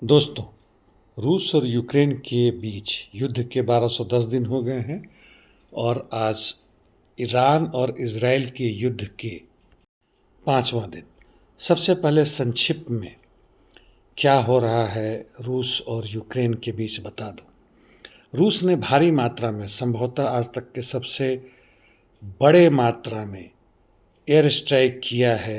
दोस्तों, रूस और यूक्रेन के बीच युद्ध के 1210 दिन हो गए हैं और आज ईरान और इज़राइल के युद्ध के 5वां दिन। सबसे पहले संक्षिप्त में क्या हो रहा है रूस और यूक्रेन के बीच बता दूं। रूस ने भारी मात्रा में, संभवतः आज तक के सबसे बड़े मात्रा में एयर स्ट्राइक किया है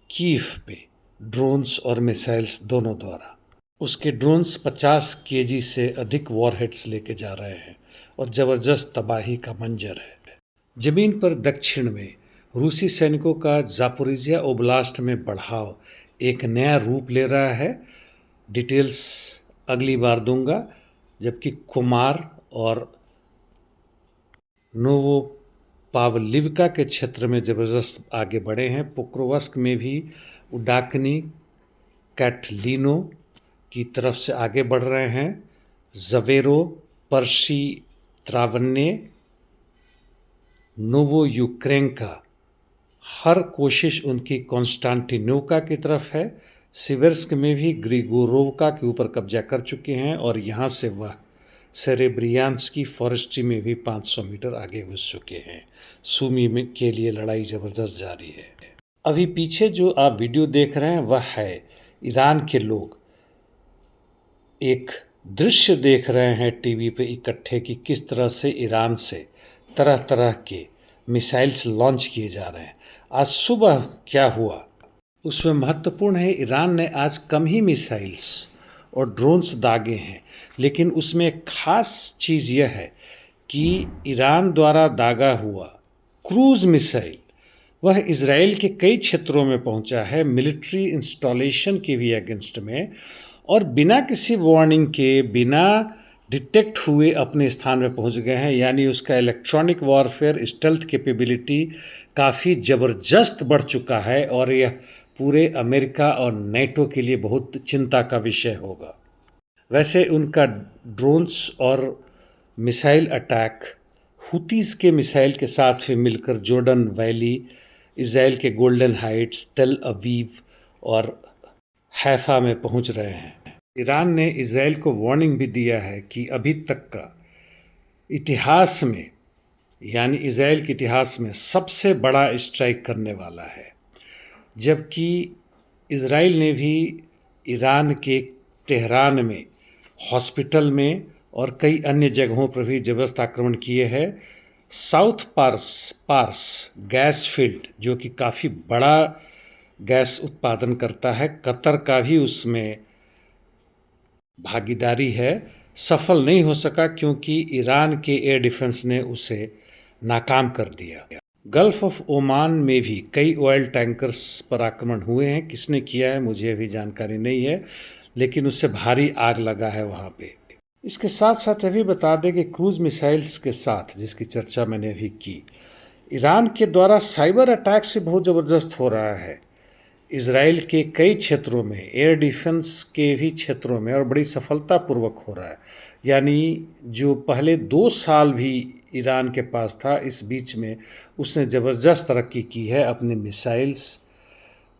कीव पे, ड्रोन्स और मिसाइल्स दोनों द्वारा। उसके ड्रोन्स 50 केजी से अधिक वॉरहेड्स लेके जा रहे हैं और ज़बरदस्त तबाही का मंजर है। जमीन पर दक्षिण में रूसी सैनिकों का जापोरिजिया ओब्लास्ट में बढ़ाव एक नया रूप ले रहा है। डिटेल्स अगली बार दूंगा। जबकि कुमार और नोवो पावलिवका के क्षेत्र में ज़बरदस्त आगे बढ़े हैं। पोक्रोवस्क में भी उडाकनी कैटलिनो की तरफ से आगे बढ़ रहे हैं। जवेरो, पर्शी, त्रावन्ने, नोवो यूक्रेनका, हर कोशिश उनकी कॉन्स्टांटिनोवका की तरफ है। सिवर्स्क में भी ग्रिगोरोवका के ऊपर कब्जा कर चुके हैं और यहाँ से वह सेरेब्रियांस्की फॉरेस्ट्री में भी 500 मीटर आगे घुस चुके हैं। सूमी में के लिए लड़ाई ज़बरदस्त जारी है। अभी पीछे जो आप वीडियो देख रहे हैं वह है ईरान के लोग एक दृश्य देख रहे हैं टीवी पे इकट्ठे कि किस तरह से ईरान से तरह तरह के मिसाइल्स लॉन्च किए जा रहे हैं। आज सुबह क्या हुआ उसमें महत्वपूर्ण है, ईरान ने आज कम ही मिसाइल्स और ड्रोन्स दागे हैं, लेकिन उसमें एक खास चीज़ यह है कि ईरान द्वारा दागा हुआ क्रूज मिसाइल वह इजराइल के कई क्षेत्रों में पहुंचा है, मिलिट्री इंस्टॉलेशन के भी अगेंस्ट में, और बिना किसी वार्निंग के, बिना डिटेक्ट हुए अपने स्थान में पहुंच गए हैं। यानी उसका इलेक्ट्रॉनिक वॉरफेयर स्टेल्थ कैपेबिलिटी काफ़ी ज़बरदस्त बढ़ चुका है और यह पूरे अमेरिका और नेटो के लिए बहुत चिंता का विषय होगा। वैसे उनका ड्रोन्स और मिसाइल अटैक हुतीज़ के मिसाइल के साथ भी मिलकर जॉर्डन वैली, इज़राइल के गोल्डन हाइट्स, तेल अवीव और हैफा में पहुंच रहे हैं। ईरान ने इज़राइल को वार्निंग भी दिया है कि अभी तक का इतिहास में, यानी इज़राइल के इतिहास में सबसे बड़ा स्ट्राइक करने वाला है। जबकि इज़राइल ने भी ईरान के तेहरान में, हॉस्पिटल में और कई अन्य जगहों पर भी ज़बरदस्त आक्रमण किए हैं। साउथ पार्स गैस फील्ड, जो कि काफ़ी बड़ा गैस उत्पादन करता है, कतर का भी उसमें भागीदारी है, सफल नहीं हो सका क्योंकि ईरान के एयर डिफेंस ने उसे नाकाम कर दिया। गल्फ ऑफ ओमान में भी कई ऑयल टैंकर्स पर आक्रमण हुए हैं। किसने किया है मुझे अभी जानकारी नहीं है, लेकिन उससे भारी आग लगा है वहाँ पे। इसके साथ साथ यह भी बता दें कि क्रूज मिसाइल्स के साथ, जिसकी चर्चा मैंने अभी की, ईरान के द्वारा साइबर अटैक्स भी बहुत ज़बरदस्त हो रहा है इज़राइल के कई क्षेत्रों में, एयर डिफेंस के भी क्षेत्रों में, और बड़ी सफलतापूर्वक हो रहा है। यानी जो पहले 2 साल भी ईरान के पास था, इस बीच में उसने ज़बरदस्त तरक्की की है अपने missiles,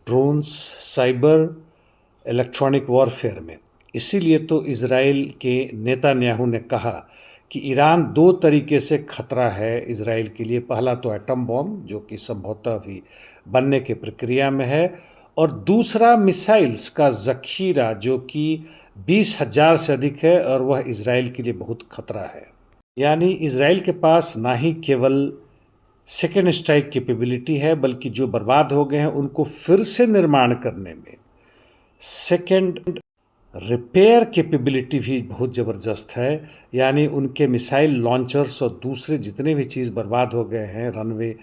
drones, cyber, electronic warfare में। इसीलिए तो इज़राइल के नेतान्याहू ने कहा कि ईरान 2 तरीके से खतरा है इज़राइल के लिए। पहला तो एटम बॉम्ब, जो कि संभवतः भी बनने की प्रक्रिया में है, और दूसरा मिसाइल्स का ज़ख़ीरा, जो कि 20,000 से अधिक है और वह इज़राइल के लिए बहुत खतरा है। यानी इज़राइल के पास ना ही केवल सेकेंड स्ट्राइक कैपेबिलिटी है, बल्कि जो बर्बाद हो गए हैं उनको फिर से निर्माण करने में सेकेंड रिपेयर कैपेबिलिटी भी बहुत ज़बरदस्त है। यानी उनके मिसाइल लॉन्चर्स और दूसरे जितने भी चीज़ बर्बाद हो गए हैं, रनवे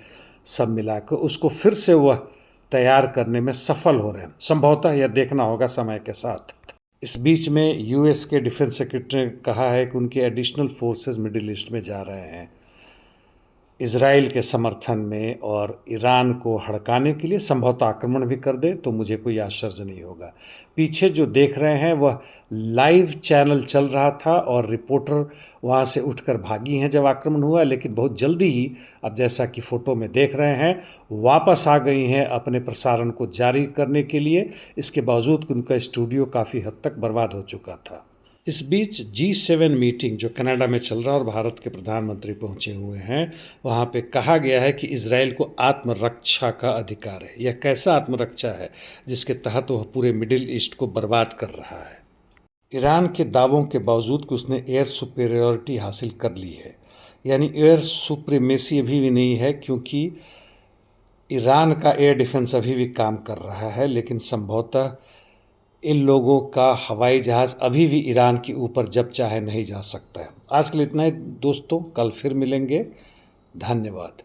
सब मिलाकर, उसको फिर से वह तैयार करने में सफल हो रहे हैं। संभवतः यह देखना होगा समय के साथ। इस बीच में यूएस के डिफेंस सेक्रेटरी ने कहा है कि उनके एडिशनल फोर्सेस मिडिल ईस्ट में जा रहे हैं। इज़राइल के समर्थन में और ईरान को हड़काने के लिए संभवतः आक्रमण भी कर दें तो मुझे कोई आश्चर्य नहीं होगा। पीछे जो देख रहे हैं वह लाइव चैनल चल रहा था और रिपोर्टर वहाँ से उठकर भागी हैं जब आक्रमण हुआ, लेकिन बहुत जल्दी ही, अब जैसा कि फ़ोटो में देख रहे हैं, वापस आ गई हैं अपने प्रसारण को जारी करने के लिए। इसके बावजूद कि उनका स्टूडियो काफ़ी हद तक बर्बाद हो चुका था। इस बीच G7 मीटिंग जो कनाडा में चल रहा है और भारत के प्रधानमंत्री पहुंचे हुए हैं, वहां पे कहा गया है कि इजराइल को आत्मरक्षा का अधिकार है। यह कैसा आत्मरक्षा है जिसके तहत वह पूरे मिडिल ईस्ट को बर्बाद कर रहा है? ईरान के दावों के बावजूद कि उसने एयर सुपेरियॉरिटी हासिल कर ली है, यानी एयर सुप्रीमेसी अभी भी नहीं है, क्योंकि ईरान का एयर डिफेंस अभी भी काम कर रहा है, लेकिन संभवतः इन लोगों का हवाई जहाज़ अभी भी ईरान के ऊपर जब चाहे नहीं जा सकता है। आज के लिए इतना ही दोस्तों, कल फिर मिलेंगे। धन्यवाद।